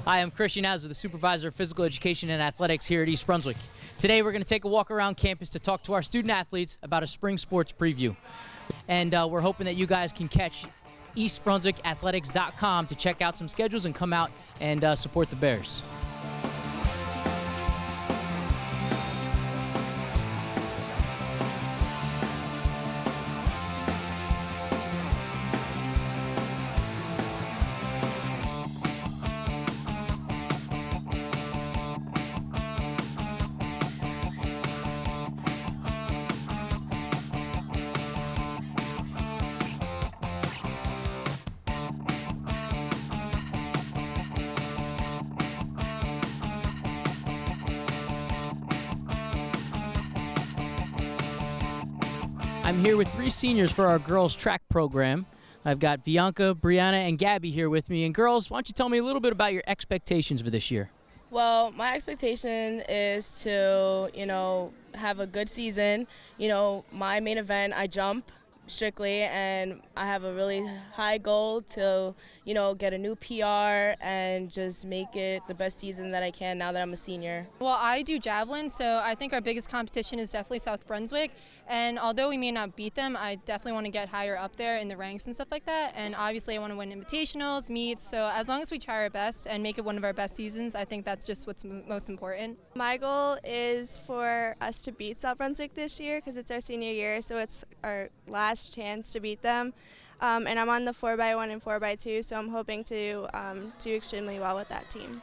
Hi, I'm Chris Yannazzo, the Supervisor of Physical Education and Athletics here at East Brunswick. Today we're going to take a walk around campus to talk to our student athletes about a spring sports preview. And we're hoping that you guys can catch eastbrunswicathletics.com to check out some schedules and come out and support the Bears. I'm here with three seniors for our girls track program. I've got Bianca, Brianna, and Gabby here with me. And girls, why don't you tell me a little bit about your expectations for this year? Well, my expectation is to, have a good season. My main event, I jump strictly, and I have a really high goal to, get a new PR and just make it the best season that I can now that I'm a senior. Well, I do javelin, so I think our biggest competition is definitely South Brunswick. And although we may not beat them, I definitely want to get higher up there in the ranks and stuff like that. And obviously I want to win invitationals, meets, so as long as we try our best and make it one of our best seasons, I think that's just what's most important. My goal is for us to beat South Brunswick this year because it's our senior year, so it's our last chance to beat them. And I'm on the 4x1 and 4x2, so I'm hoping to do extremely well with that team.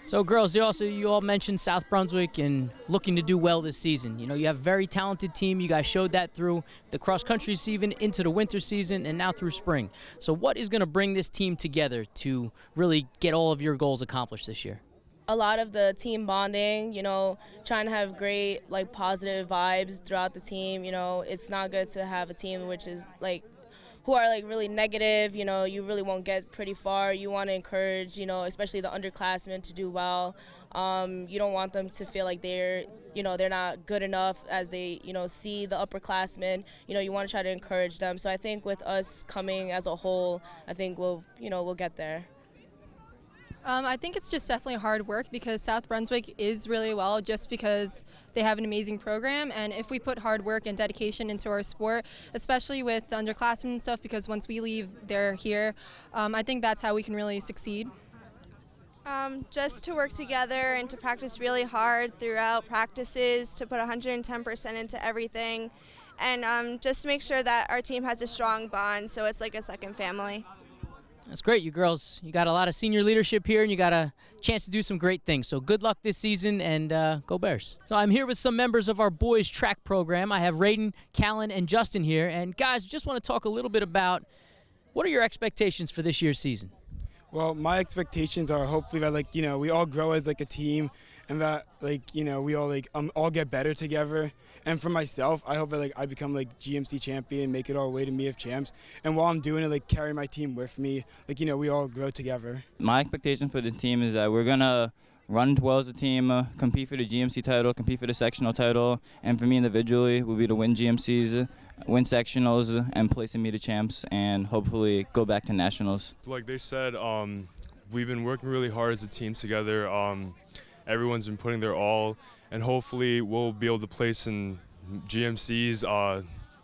So girls, you all mentioned South Brunswick and looking to do well this season. You have a very talented team. You guys showed that through the cross-country season, into the winter season, and now through spring. So what is going to bring this team together to really get all of your goals accomplished this year? A lot of the team bonding, trying to have great, positive vibes throughout the team. It's not good to have a team which is, who are really negative. You really won't get pretty far. You want to encourage, especially the underclassmen to do well. You don't want them to feel like they're not good enough as they, see the upperclassmen. You want to try to encourage them. So I think with us coming as a whole, I think we'll get there. I think it's just definitely hard work because South Brunswick is really well just because they have an amazing program, and if we put hard work and dedication into our sport, especially with the underclassmen and stuff, because once we leave, they're here, I think that's how we can really succeed. Just to work together and to practice really hard throughout practices, to put 110% into everything, and just to make sure that our team has a strong bond so it's like a second family. That's great, you girls. You got a lot of senior leadership here, and you got a chance to do some great things. So good luck this season, and go Bears. So I'm here with some members of our boys track program. I have Raiden, Callan, and Justin here. And guys, just want to talk a little bit about what are your expectations for this year's season? Well, my expectations are hopefully that we all grow as a team, and that we all get better together. And for myself, I hope that I become GMC champion, make it all the way to Me of Champs. And while I'm doing it, carry my team with me. We all grow together. My expectation for the team is that we're gonna run well as a team, compete for the GMC title, compete for the sectional title, and for me individually will be to win GMCs, win sectionals, and place in Meet of Champs, and hopefully go back to nationals. Like they said, we've been working really hard as a team together. Everyone's been putting their all, and hopefully we'll be able to place in GMCs,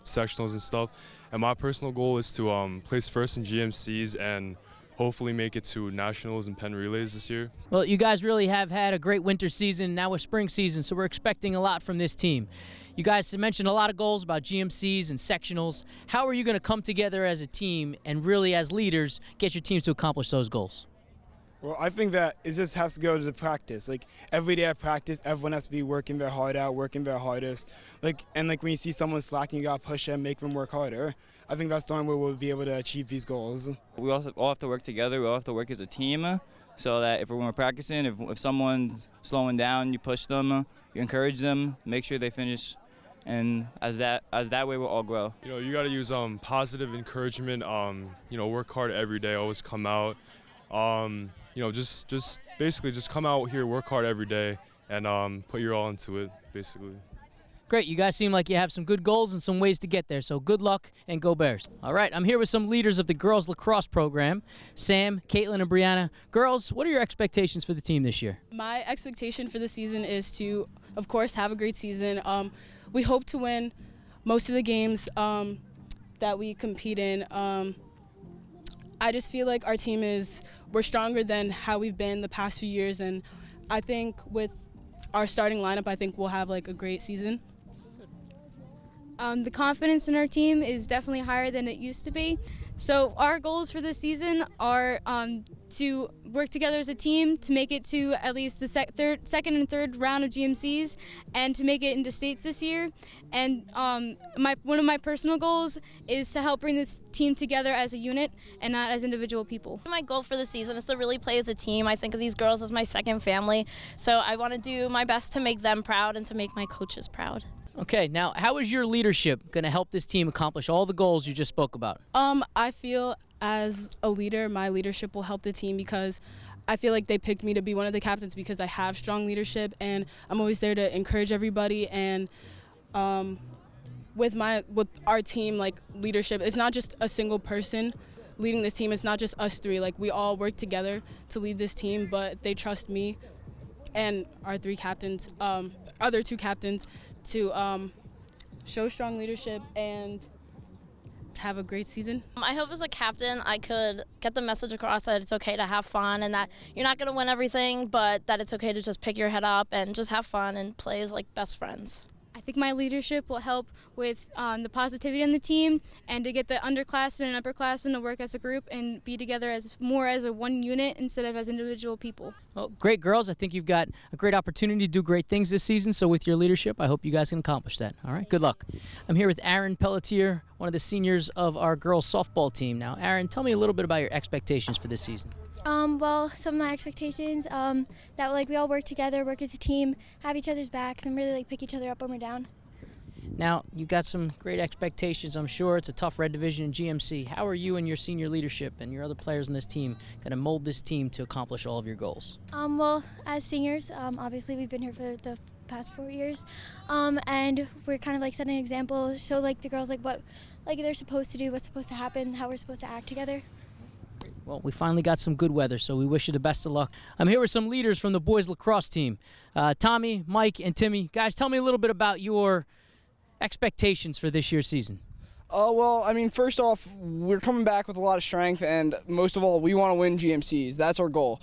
sectionals and stuff. And my personal goal is to place first in GMCs and hopefully make it to nationals and pen relays this year. Well, you guys really have had a great winter season, now a spring season, so we're expecting a lot from this team. You guys mentioned a lot of goals about GMCs and sectionals. How are you going to come together as a team and really as leaders get your teams to accomplish those goals? Well, I think that it just has to go to the practice. Every day at practice, everyone has to be working their heart out, working their hardest. And when you see someone slacking, you got to push them, make them work harder. I think that's the only way we'll be able to achieve these goals. We also all have to work together. We all have to work as a team, so that when we're practicing, if someone's slowing down, you push them, you encourage them, make sure they finish. And as that way, we'll all grow. You got to use positive encouragement. Work hard every day. Always come out. Just basically just come out here, work hard every day, and put your all into it, basically. Great. You guys seem like you have some good goals and some ways to get there, so good luck and go Bears. All right, I'm here with some leaders of the girls lacrosse program, Sam, Caitlin, and Brianna. Girls, what are your expectations for the team this year? My expectation for the season is to, of course, have a great season. We hope to win most of the games that we compete in. I just feel like our team we're stronger than how we've been the past few years, and I think with our starting lineup, I think we'll have like a great season. The confidence in our team is definitely higher than it used to be. So our goals for this season are to work together as a team to make it to at least the second and third round of GMCs and to make it into states this year. And one of my personal goals is to help bring this team together as a unit and not as individual people. My goal for the season is to really play as a team. I think of these girls as my second family, so I want to do my best to make them proud and to make my coaches proud. Okay, now how is your leadership going to help this team accomplish all the goals you just spoke about? I feel as a leader, my leadership will help the team because I feel like they picked me to be one of the captains because I have strong leadership and I'm always there to encourage everybody. And with our team, like leadership, it's not just a single person leading this team. It's not just us three. Like we all work together to lead this team, but they trust me and our three captains, other two captains, to show strong leadership and to have a great season. I hope as a captain I could get the message across that it's okay to have fun and that you're not going to win everything, but that it's okay to just pick your head up and just have fun and play as like best friends. I think my leadership will help with the positivity on the team and to get the underclassmen and upperclassmen to work as a group and be together as a one unit instead of as individual people. Well, great girls. I think you've got a great opportunity to do great things this season, so with your leadership, I hope you guys can accomplish that. All right, good luck. I'm here with Aaron Pelletier, one of the seniors of our girls softball team. Now, Aaron, tell me a little bit about your expectations for this season. Well, some of my expectations, that we all work together, work as a team, have each other's backs, and really pick each other up when we're down. Now, you've got some great expectations, I'm sure. It's a tough red division in GMC. How are you and your senior leadership and your other players in this team going to mold this team to accomplish all of your goals? Well, as seniors, obviously we've been here for the past 4 years, and we're kind of setting an example, show the girls what they're supposed to do, what's supposed to happen, how we're supposed to act together. Well, we finally got some good weather, so we wish you the best of luck. I'm here with some leaders from the boys lacrosse team. Tommy, Mike, and Timmy. Guys, tell me a little bit about your expectations for this year's season. Well, first off, we're coming back with a lot of strength, and most of all, we want to win GMCs. That's our goal.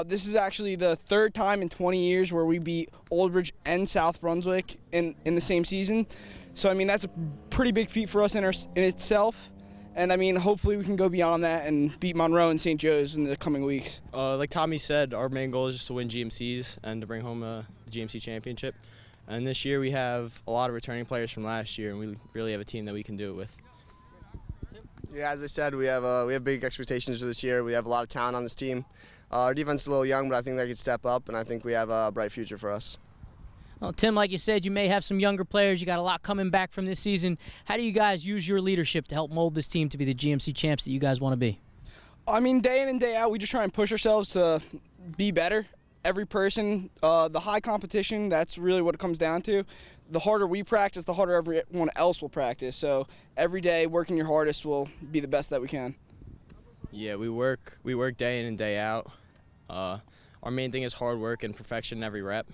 This is actually the third time in 20 years where we beat Old Bridge and South Brunswick in the same season. So, that's a pretty big feat for us in itself. And, hopefully we can go beyond that and beat Monroe and St. Joe's in the coming weeks. Like Tommy said, our main goal is just to win GMCs and to bring home the GMC championship. And this year we have a lot of returning players from last year, and we really have a team that we can do it with. Yeah, as I said, we have big expectations for this year. We have a lot of talent on this team. Our defense is a little young, but I think they could step up, and I think we have a bright future for us. Well, Tim, like you said, you may have some younger players. You got a lot coming back from this season. How do you guys use your leadership to help mold this team to be the GMC champs that you guys want to be? Day in and day out, we just try and push ourselves to be better. Every person, the high competition, that's really what it comes down to. The harder we practice, the harder everyone else will practice. So every day, working your hardest will be the best that we can. Yeah, we work day in and day out. Our main thing is hard work and perfection in every rep.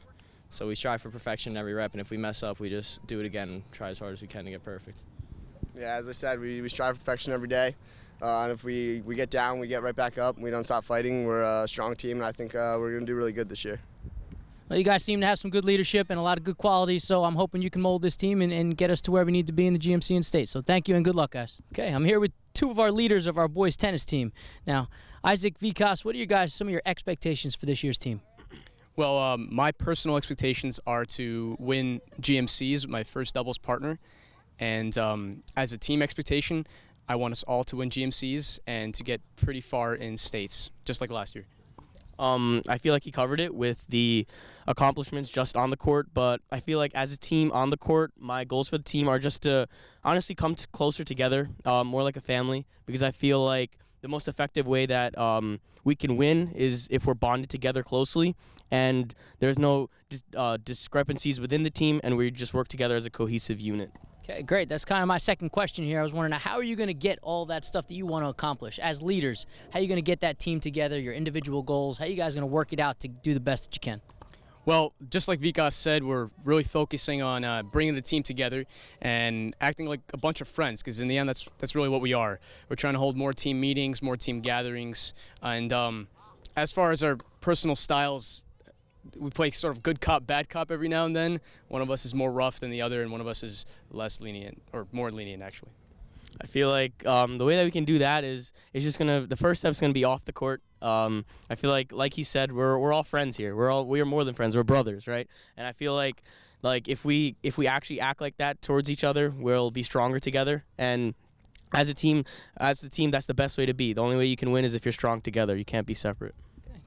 So we strive for perfection in every rep, and if we mess up, we just do it again and try as hard as we can to get perfect. Yeah, as I said, we strive for perfection every day. And if we get down, we get right back up, and we don't stop fighting. We're a strong team, and I think we're going to do really good this year. Well, you guys seem to have some good leadership and a lot of good qualities, so I'm hoping you can mold this team and get us to where we need to be in the GMC and state. So thank you and good luck, guys. Okay, I'm here with two of our leaders of our boys tennis team. Now, Isaac, Vikas, what are some of your expectations for this year's team? Well, my personal expectations are to win GMCs with my first doubles partner. And as a team expectation, I want us all to win GMCs and to get pretty far in states, just like last year. I feel like he covered it with the accomplishments just on the court, but I feel like as a team on the court, my goals for the team are just to honestly come closer together, more like a family, because I feel like the most effective way that we can win is if we're bonded together closely and there's no discrepancies within the team and we just work together as a cohesive unit. Okay, great. That's kind of my second question here. I was wondering, how are you going to get all that stuff that you want to accomplish as leaders? How are you going to get that team together, your individual goals? How are you guys going to work it out to do the best that you can? Well, just like Vikas said, we're really focusing on bringing the team together and acting like a bunch of friends, because in the end, that's really what we are. We're trying to hold more team meetings, more team gatherings, and as far as our personal styles, we play sort of good cop, bad cop every now and then. One of us is more rough than the other, and one of us is less lenient, or more lenient, actually. I feel like the way that we can do that is the first step's gonna be off the court. I feel like he said, we're all friends here. We are more than friends. We're brothers, right? And I feel like if we actually act like that towards each other, we'll be stronger together. And as the team, that's the best way to be. The only way you can win is if you're strong together. You can't be separate.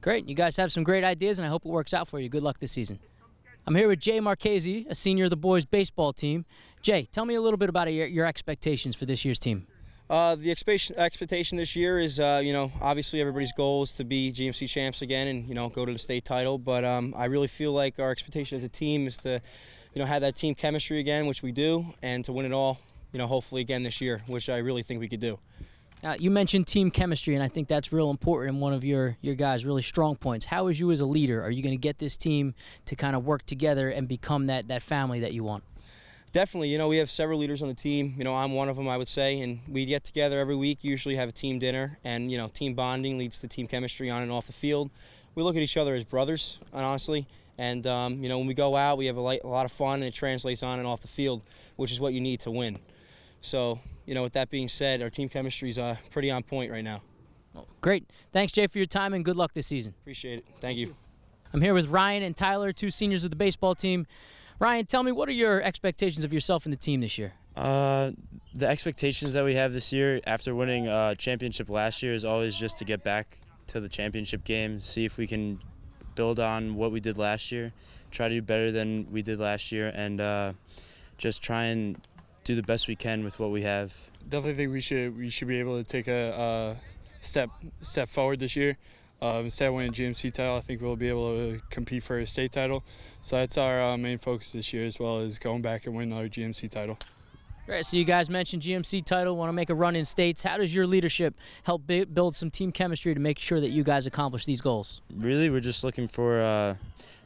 Great. You guys have some great ideas, and I hope it works out for you. Good luck this season. I'm here with Jay Marchese, a senior of the boys' baseball team. Jay, tell me a little bit about your expectations for this year's team. The expectation this year is, obviously everybody's goal is to be GMC champs again and, go to the state title. But I really feel like our expectation as a team is to, have that team chemistry again, which we do, and to win it all, hopefully again this year, which I really think we could do. Now, you mentioned team chemistry, and I think that's real important and one of your guys' really strong points. How is you as a leader? Are you going to get this team to kind of work together and become that family that you want? Definitely. We have several leaders on the team. I'm one of them, I would say, and we get together every week, usually have a team dinner, and, team bonding leads to team chemistry on and off the field. We look at each other as brothers, honestly, and, when we go out, we have a lot of fun, and it translates on and off the field, which is what you need to win. So, with that being said, our team chemistry is pretty on point right now. Well, great. Thanks, Jay, for your time, and good luck this season. Appreciate it. Thank you. I'm here with Ryan and Tyler, two seniors of the baseball team. Ryan, tell me, what are your expectations of yourself and the team this year? The expectations that we have this year after winning a championship last year is always just to get back to the championship game, see if we can build on what we did last year, try to do better than we did last year, and just try and do the best we can with what we have. Definitely think we should be able to take a step forward this year. Instead of winning a GMC title, I think we'll be able to compete for a state title. So that's our main focus this year, as well as going back and winning our GMC title. Right, so you guys mentioned GMC title, want to make a run in states. How does your leadership help build some team chemistry to make sure that you guys accomplish these goals? Really, we're just looking for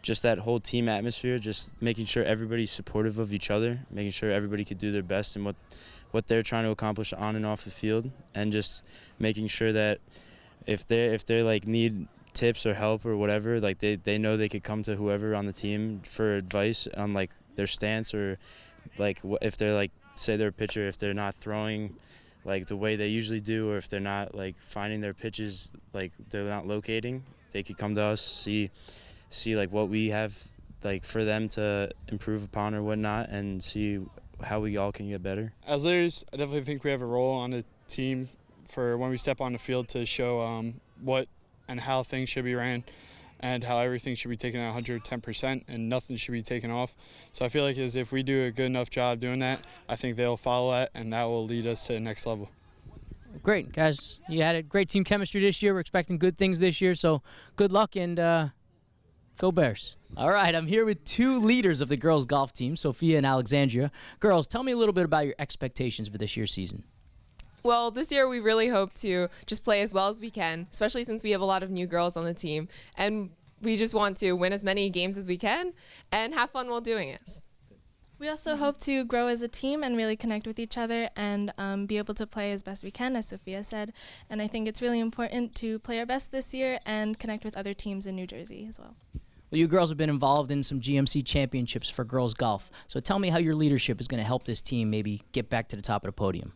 just that whole team atmosphere, just making sure everybody's supportive of each other, making sure everybody could do their best in what they're trying to accomplish on and off the field, and just making sure that if they like need tips or help or whatever, like they know they could come to whoever on the team for advice on like their stance, or like if they're like, say they're a pitcher, if they're not throwing like the way they usually do, or if they're not like finding their pitches, like they're not locating, they could come to us, see like what we have like for them to improve upon or whatnot, and see how we all can get better. As leaders, I definitely think we have a role on the team for when we step on the field to show what and how things should be ran, and how everything should be taken at 110% and nothing should be taken off. So I feel like if we do a good enough job doing that, I think they'll follow that, and that will lead us to the next level. Great, guys. You had a great team chemistry this year. We're expecting good things this year, so good luck, and go Bears. All right, I'm here with two leaders of the girls' golf team, Sophia and Alexandria. Girls, tell me a little bit about your expectations for this year's season. Well, this year we really hope to just play as well as we can, especially since we have a lot of new girls on the team. And we just want to win as many games as we can and have fun while doing it. We also hope to grow as a team and really connect with each other and be able to play as best we can, as Sophia said. And I think it's really important to play our best this year and connect with other teams in New Jersey as well. Well, you girls have been involved in some GMC championships for girls golf. So tell me how your leadership is going to help this team maybe get back to the top of the podium.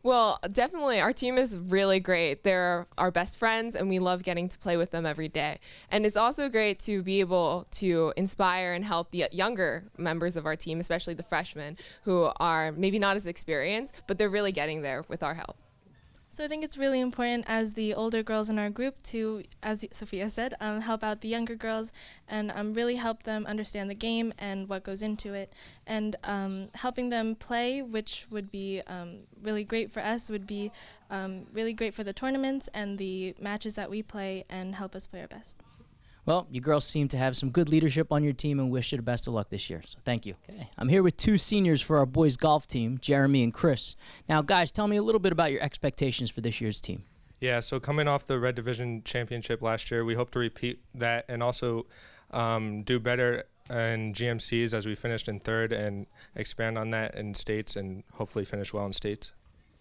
Well, definitely. Our team is really great. They're our best friends, and we love getting to play with them every day. And it's also great to be able to inspire and help the younger members of our team, especially the freshmen, who are maybe not as experienced, but they're really getting there with our help. So I think it's really important as the older girls in our group to, as Sophia said, help out the younger girls and really help them understand the game and what goes into it. And helping them play, which would be really great for us, would be really great for the tournaments and the matches that we play and help us play our best. Well, you girls seem to have some good leadership on your team and wish you the best of luck this year. So thank you. Okay. I'm here with two seniors for our boys golf team, Jeremy and Chris. Now, guys, tell me a little bit about your expectations for this year's team. Yeah, so coming off the Red Division Championship last year, we hope to repeat that and also do better in GMCs as we finished in third and expand on that in states and hopefully finish well in states.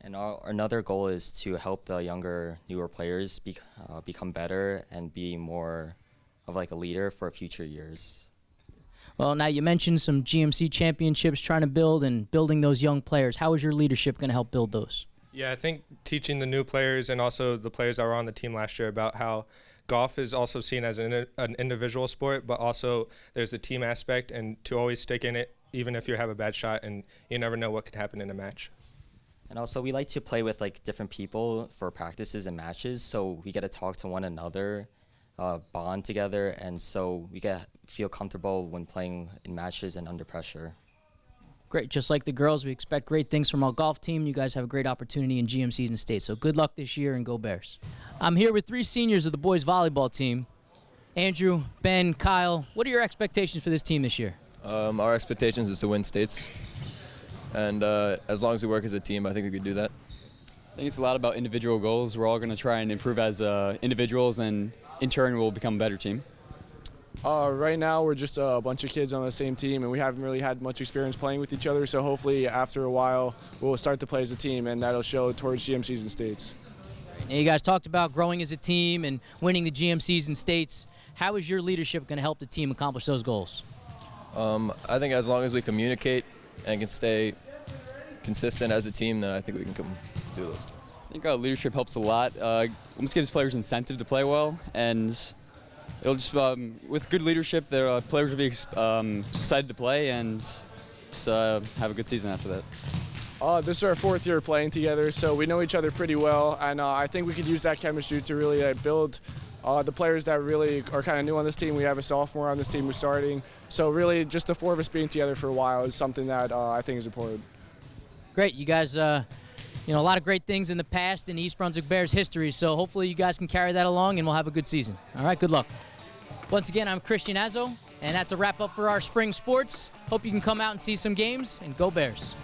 And another goal is to help the younger, newer players become better and be more of like a leader for future years. Well, now you mentioned some GMC championships trying to build and building those young players. How is your leadership going to help build those? Yeah, I think teaching the new players and also the players that were on the team last year about how golf is also seen as an individual sport, but also there's the team aspect and to always stick in it even if you have a bad shot and you never know what could happen in a match. And also we like to play with like different people for practices and matches, so we get to talk to one another, bond together, and so we get feel comfortable when playing in matches and under pressure. Great. Just like the girls, we expect great things from our golf team. You guys have a great opportunity in GMCs and states, so good luck this year and go Bears. I'm here with three seniors of the boys volleyball team. Andrew, Ben, Kyle, what are your expectations for this team this year? Our expectations is to win states, and as long as we work as a team, I think we could do that. I think it's a lot about individual goals. We're all going to try and improve as individuals, and in turn we'll become a better team. Right now we're just a bunch of kids on the same team, and we haven't really had much experience playing with each other, so hopefully after a while we'll start to play as a team, and that'll show towards GMCs and states. Now, you guys talked about growing as a team and winning the GMCs and states. How is your leadership going to help the team accomplish those goals? I think as long as we communicate and can stay consistent as a team, then I think we can do those. I think leadership helps a lot. Almost gives players incentive to play well, and it'll just with good leadership, the players will be excited to play and just have a good season after that. This is our fourth year playing together, so we know each other pretty well, and I think we could use that chemistry to really build the players that really are kind of new on this team. We have a sophomore on this team who's starting, so really just the four of us being together for a while is something that I think is important. Great. You guys, a lot of great things in the past in East Brunswick Bears history, so hopefully you guys can carry that along and we'll have a good season. All right, good luck. Once again, I'm Chris Yannazzo, and that's a wrap-up for our spring sports. Hope you can come out and see some games, and go Bears.